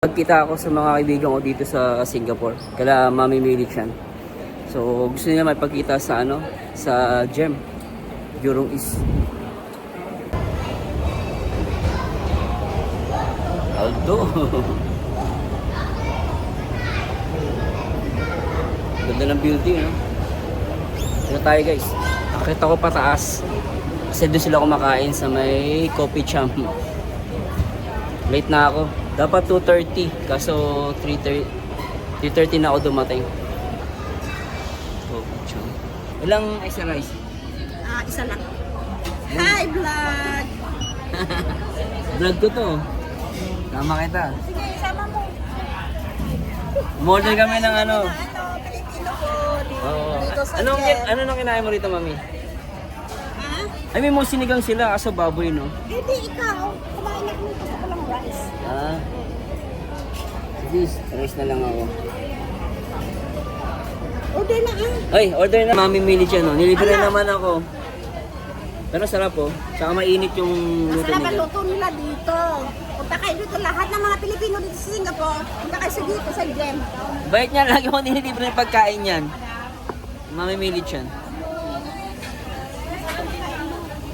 Nagkita ako sa mga kaibigan ko dito sa Singapore. Kala Mami Milit yan. So gusto nila magpakita sa sa GEM. Jurong East. Aldo. Ganda ng building, no? Dito tayo, guys. Nakita ko pataas. Kasi doon sila kumakain sa may coffee cham. Late na ako. Dapat 2:30. Kaso 3:30 na ako dumating. Coffee cham. Ilang extra rice? Isa lang. Hi, vlog! Vlog ko to. Tama kita. Sige, sama mo. Umorder kami ng ano. Pilipino food. Oo. Dito sa Anong Jem. ano nang kinain mo rito, Mami? Ha? Ay, may mga sinigang sila kaso baboy, no? Hindi, ikaw. Kumain ako nito sa palang rice. Ah. Sige, rice na lang ako. Order na Ay, order na. Mami Milit yan, no? Nilibre naman ako. Pero sarap, oh. Saka mainit yung luto Masarap ang nila. luto nila dito. Punta kayo dito. Lahat ng mga Pilipino dito sa Singapore. Punta kayo dito sa Jem. Bait niya, lagi ko nililibre ng pagkain yan. Mami Milit yan.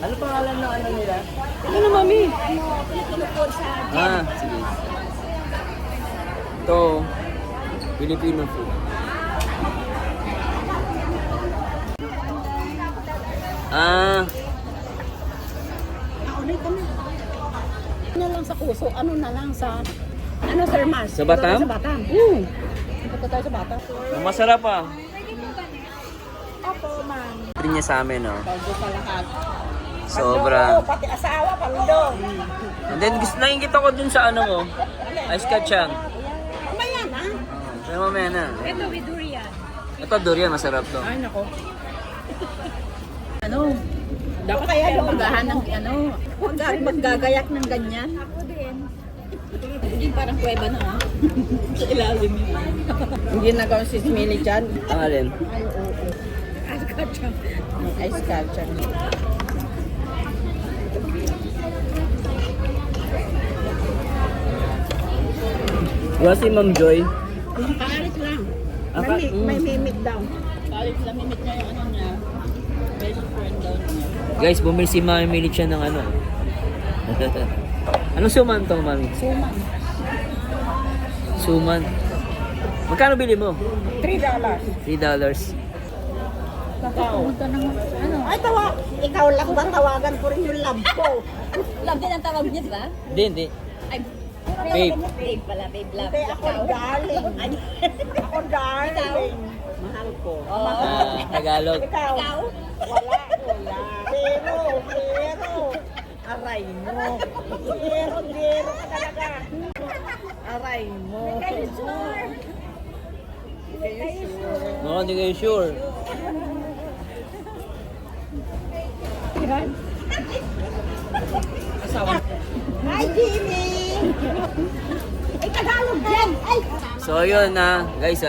Ano pangalan ng ano nila? Ano, Mami? Pilipino food sa Jem. Ah, sige. Ito, Filipino food. Ah, Order ka na. Ano lang sa kuso? Ano na lang sa... Ano, Sir Mars? Sa Batam? Sa Batam. Punta tayo sa Batam. masarap ah. Opo, ma'am. Libre niya sa amin, no? Paldo sa lahat. Sobra. Paldo, pati asawa, paldo. And then, gusto nakikita ko dun sa ano mo. Ice kachang. Mamaya na. Pero mamaya na. Ito, with durian. Ito, durian, masarap to. Ay, nako. Ano? Dapat kaya lumagahan ng ano. Huwag maggagayak ng ganyan. Ako din. Hindi parang kuweba na ha. Sa ilalim yun. Hindi nagawa si Smiley dyan. Ang alin? Ay, oo. Ice kachang. Ice kachang. Wala si Ma'am Joy. Paalit lang. Aka- May mimik daw. Paalit lang, mimik niya yung ano niya. Best friend daw niya. Guys, bumili si Mami Milit siya ng ano. Anong suman to, Mami? Suman. Suman. Magkano bili mo? $3. $3. Kakao. Ano? Ay, ikaw lang ba tawagan ko rin yung love ko? Love din ang tawag niya, di ba? Hindi, hindi. Ay, Babe. babe pala, babe love. Hindi, ako darling. Ako darling. Mahal ko. Tagalog. Ikaw? Wala. Pero. Aray mo. Pero ka talaga. Aray mo. Kayo sure. Mukhang hindi kayo sure. Hi, Jimmy! Ay, Tagalog yan! Ay! So yun na, guys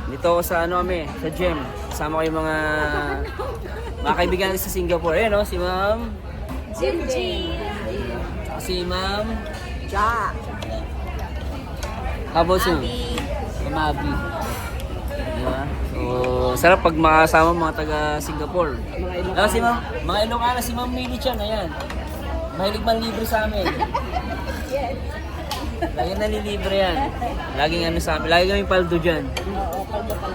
dito ako sa ano kami, sa GEM. Kasama ko yung mga kaibigan sa Singapore. Ayan no, si Ma'am. Si Ma'am. Ja! How about you? Si Mabi. Diba? So, sarap pag makasama mga taga Singapore. Si Ma'am, mga Ilocana, si Ma'am Milit yan, ayan. Mahilig man libre sa amin. Lagi nalilibre yan. Laging ano sa amin. Lagi kami paldo dyan.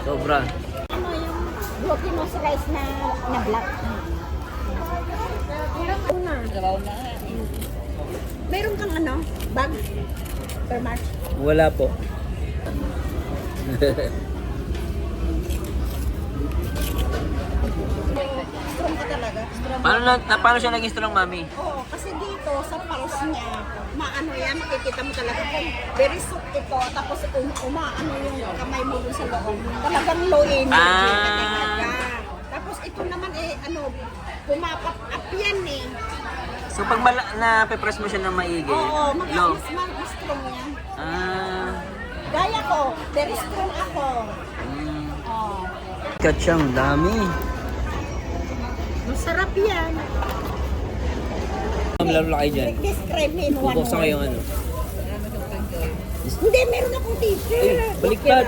Sobra. Ano yung glutinous rice na black? Trabaho na. Meron kang ano? Bag? Per March? Wala po. Strong ka talaga? Strong. Paano siya naging strong, Mami? Oo, kasi dito sa pulse niya, maano yan, makikita mo talaga kung very soft ito, tapos umaano yung kamay mo dun sa loob. Talagang low energy, katingkat ka. Tapos ito naman pumapap up yan eh. So pag na-press mo siya ng maigi, Oo, low. mas strong yan. Ah. Gaya ko, very strong ako. Oo. Kachang, dami. Masarap yan. Lalo kayo dyan. Describe me in one Bubuksan ko word. yung ano. Hindi, meron akong teacher. Ay, baliktad.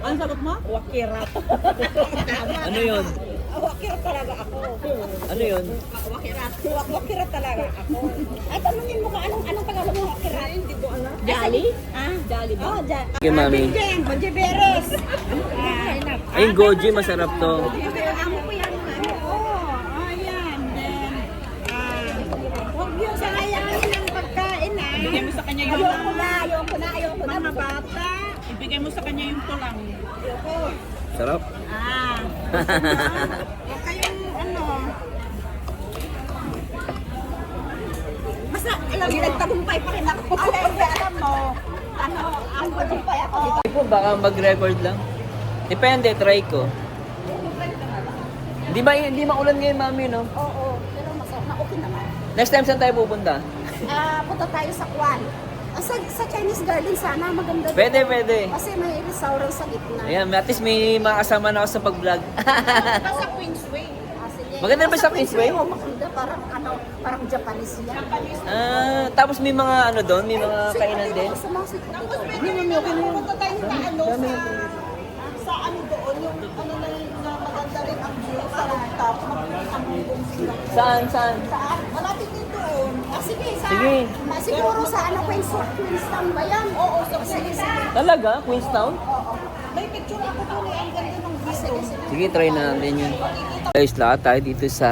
Ang sagot mo? Wakirat. Ano yun? Wakirat talaga ako. Ano yun? Wakirat. Wakirat talaga ako. Ay, tanungin mo ka, anong tagalog mo wakirat? Hindi ko alam. Jolly? Ah, Jolly ba? oh, Okay, mami. Bonje Beres. Ay, goji, masarap to. Amo ko yan. Ayan. Then, huwag yung sayangin ng pagkain, Ibigay mo sa kanya yung Ayoko na. mga bata. Ibigay mo sa kanya yung tulang. Ayoko. Sarap. Huwag kayong Basta, alam mo, nagtagumpay pa rin ako. Alam mo, ang tagumpay ako. Hindi po, baka mag-record lang. Depende, try ko. Hindi maulan ngayon, mami, no? Oo, pero masarap na okay naman. Next time, saan tayo pupunta? Punta tayo sa Kwan. Sa Chinese Garden sana, maganda doon. Pwede. Kasi may restaurant sa gitna. Ayan, at least may makasama na ako sa pag-vlog. Sa Queensway. Sige. Maganda ba sa Queensway? Oo, maganda. Parang Japanese yan. Tapos may mga ano doon, may mga kainan din. Sa mga city dito. Hindi mo okay na punta tayo sa doon, yung na maganda rin ang view sa rooftop. Magpapamulong sila. Saan? Saan? Malapit din doon. Sige. Sige. Siguro sa Queenstown ba yan? Oo, sige. Talaga? Queenstown? Oo. May picture ako doon ang ganda ng view. Sige, try na natin yun. Guys, lahat tayo dito sa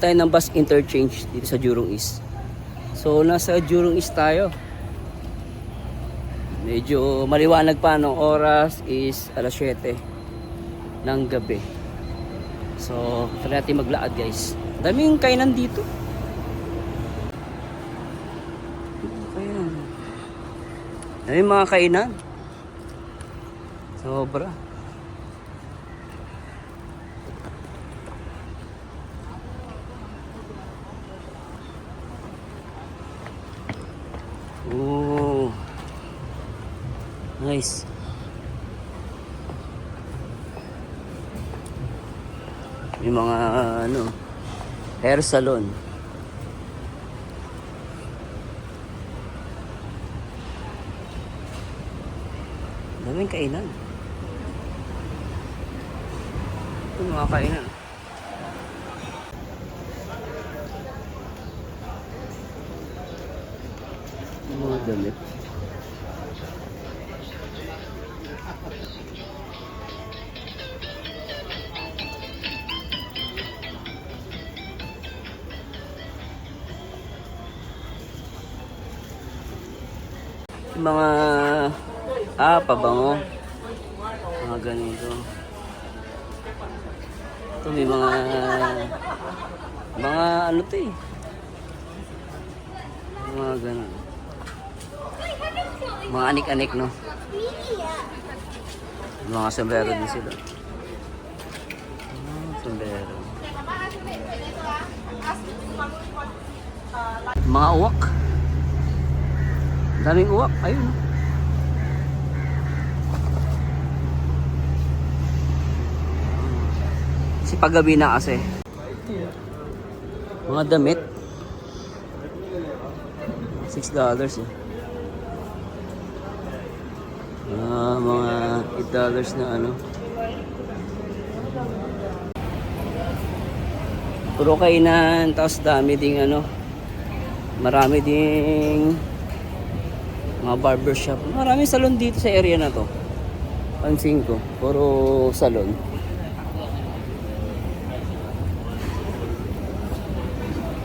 tayo ng bus interchange dito sa Jurong East. So, nasa Jurong East tayo. Medyo maliwanag pa, ng oras is alas 7 ng gabi. So, try natin maglaad, guys. Daming kainan dito. Daming mga kainan. Sobra. Oh. Nice. Yung mga hair salon. Daming kainan. Ito mga kainan. Mga damit. Mga pabango. Mga ganito. Ito may mga ano to eh. Mga ganun. Mga anik-anik, no? Mga sombrero din sila. Sombrero. Mga uwak. Daming uwak. Ayun. Si paggabi na kasi. Mga damit. $6 eh. Mga $8 na ano. Puro kainan, tapos dami ding ano. Marami ding mga barbershop. Maraming salon dito sa area na to. Pansin ko, puro salon.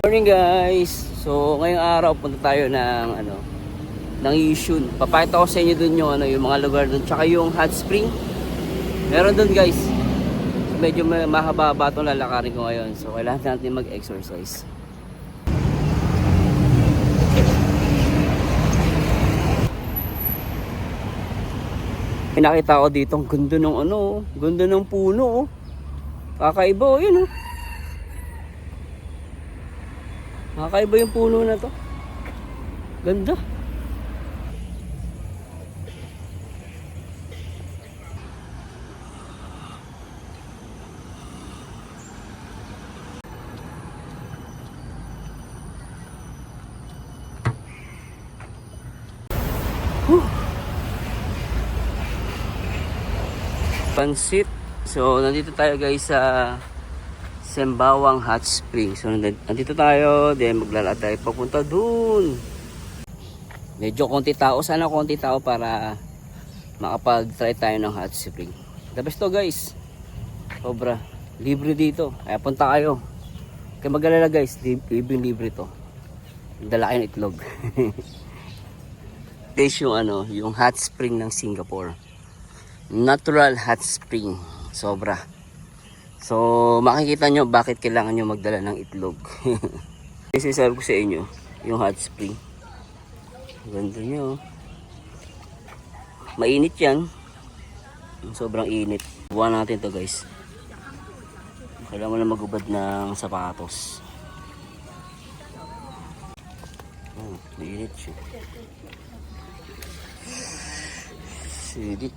Morning guys. So ngayong araw punta tayo ng ng Yishun. Papakita ko sa inyo dun yung yung mga lugar dun, tsaka yung hot spring. Meron dun guys. Medyo mahaba-haba itong lalakarin ko ngayon. So kailangan natin mag-exercise. Pinakita ko dito ang ganda ng ganda ng puno. Kakaiba yun oh. Kakaiba yung puno na to. Ganda. Pansit. So, nandito tayo guys sa Sembawang Hot Spring. So, nandito tayo. Then, maglalakad tayo papunta dun. Medyo konti tao. Sana konti tao para makapag-try tayo ng hot spring. The best to guys. Sobra. Libre dito. Kaya punta kayo. Kaya mag-alala guys. Libre to. Dala kayo ng itlog. Guys, yung hot spring ng Singapore. Natural hot spring. Sobra. So, makikita nyo bakit kailangan nyo magdala ng itlog. Kasi sabi ko sa inyo, yung hot spring. Ganda nyo. Mainit yan. Sobrang init. Buwan natin to guys. Kailangan mo na magubad ng sapatos. Oh, mainit siya. Sidit.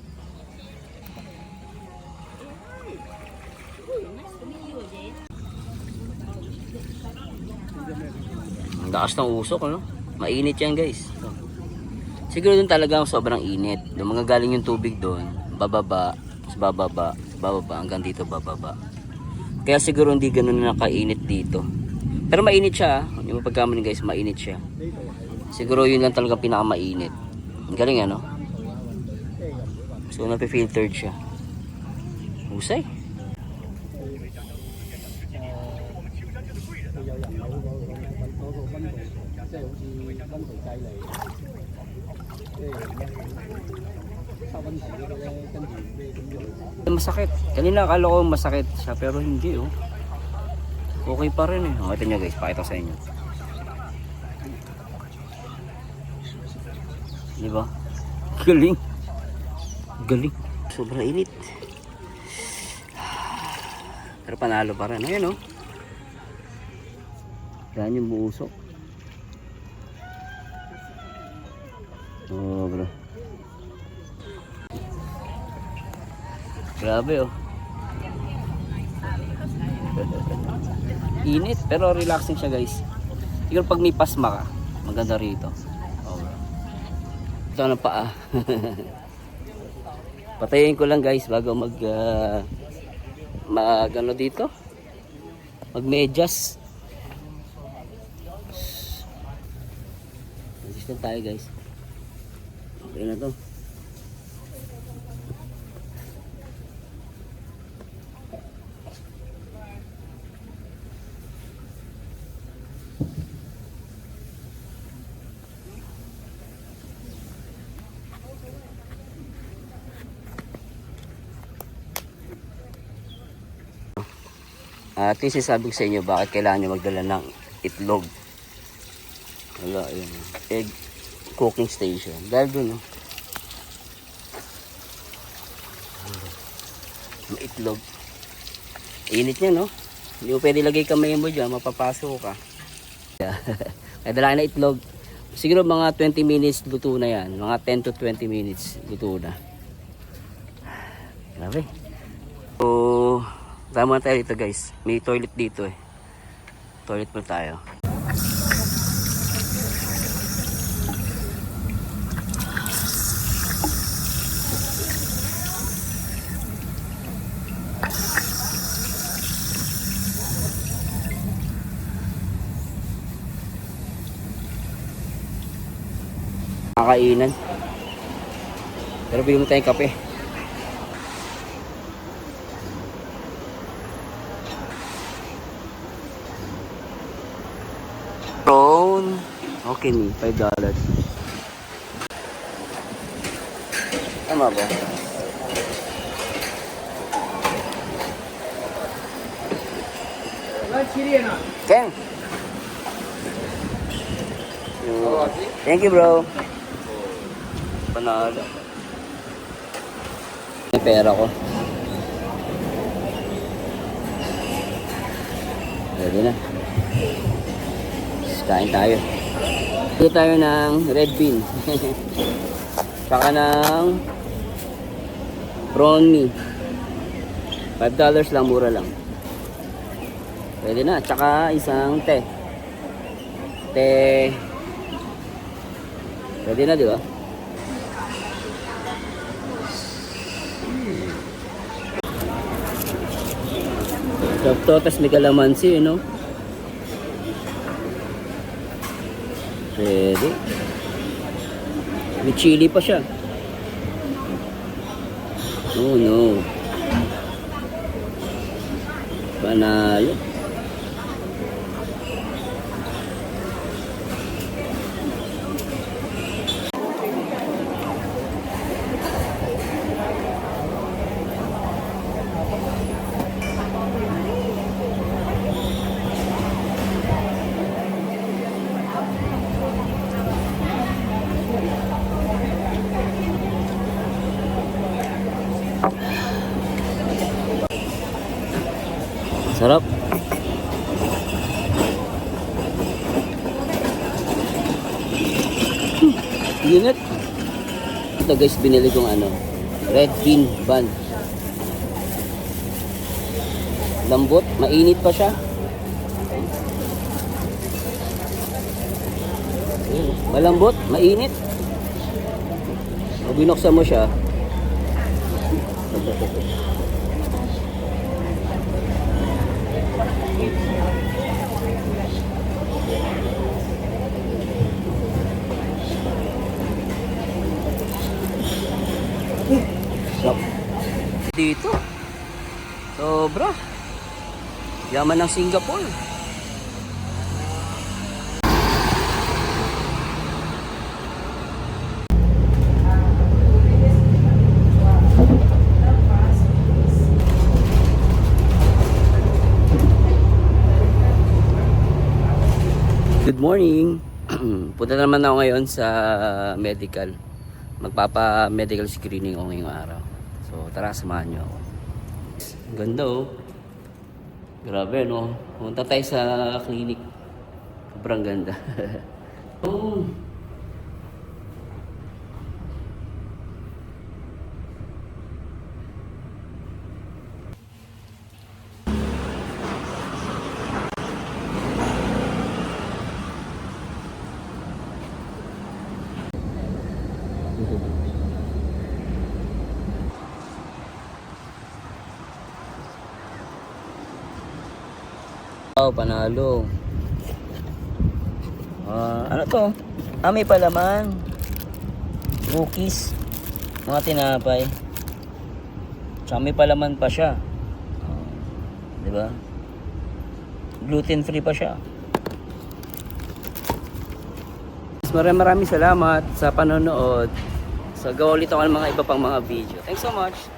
Ang lakas ng usok, ano? Mainit yan guys. Siguro dun talaga sobrang init. Yung mga galing yung tubig doon, bababa, bababa, bababa, hanggang dito bababa. Kaya siguro hindi ganun na nakainit dito. Pero mainit siya, yung pagkamali guys, mainit siya. Siguro yun lang talaga pinakamainit. Ang galing ano? So napifiltered siya. Husay. Masakit. Kanina akala ko masakit siya pero hindi oh. Okay pa rin eh. Ito nyo guys, pakita sa inyo. Diba? Galing. Galing. Sobrang init. Pero panalo pa rin. Ayan oh. Yan yung buusok. Oh bro. Grabe oh. Init pero relaxing siya guys. Siguro pag may pasma ka, maganda rito. Oh. Ito na paa. Patayin ko lang guys bago mag ano dito. Mag-medyas. Resistant tayo guys. Okay na to. At least sabi ko sa inyo bakit kailangan nyo magdala ng itlog. Wala, yun. Egg cooking station. Dahil dun, oh. May itlog. Init niya, no? Hindi mo pwede lagay kamay mo dyan, mapapasok ka. Kaya dala na itlog. Siguro mga 20 minutes luto na yan. Mga 10 to 20 minutes luto na. Grabe. So, tama tayo dito guys. May toilet dito eh. Toilet mo tayo. Kakainan. Pero bili mo tayong kape. Prawn. Okay ni, $5. Tama ba? Ken. Thank you bro. Panalo. May pera ko. Ready na. Kain tayo. Ito tayo ng red bean. Saka ng prawn mee. $5 lang, mura lang. Pwede na. Tsaka isang te. Pwede na, di ba? Sarap to, tapos may kalamansi, no? Pwede. May chili pa siya. Oh no. Panalo. Sarap. Unit. Ito guys, binili kong ano, red bean bun. Lambot, mainit pa siya. Malambot, mainit. Pag binuksan mo siya, dito. Sobra. Yaman ng Singapore. Good morning. Punta naman ako ngayon sa medical. Magpapa-medical screening ako ngayong araw. So, tara, samahan nyo ako. Ganda oh. Grabe no. Punta tayo sa clinic. Sobrang ganda. Oh. Wow, panalo. Ano to? May palaman. Cookies. Mga tinapay. Tsaka may palaman pa siya. Diba? Gluten free pa siya. Maraming salamat sa panonood. So, gawa ulit ako ng mga iba pang mga video. Thanks so much.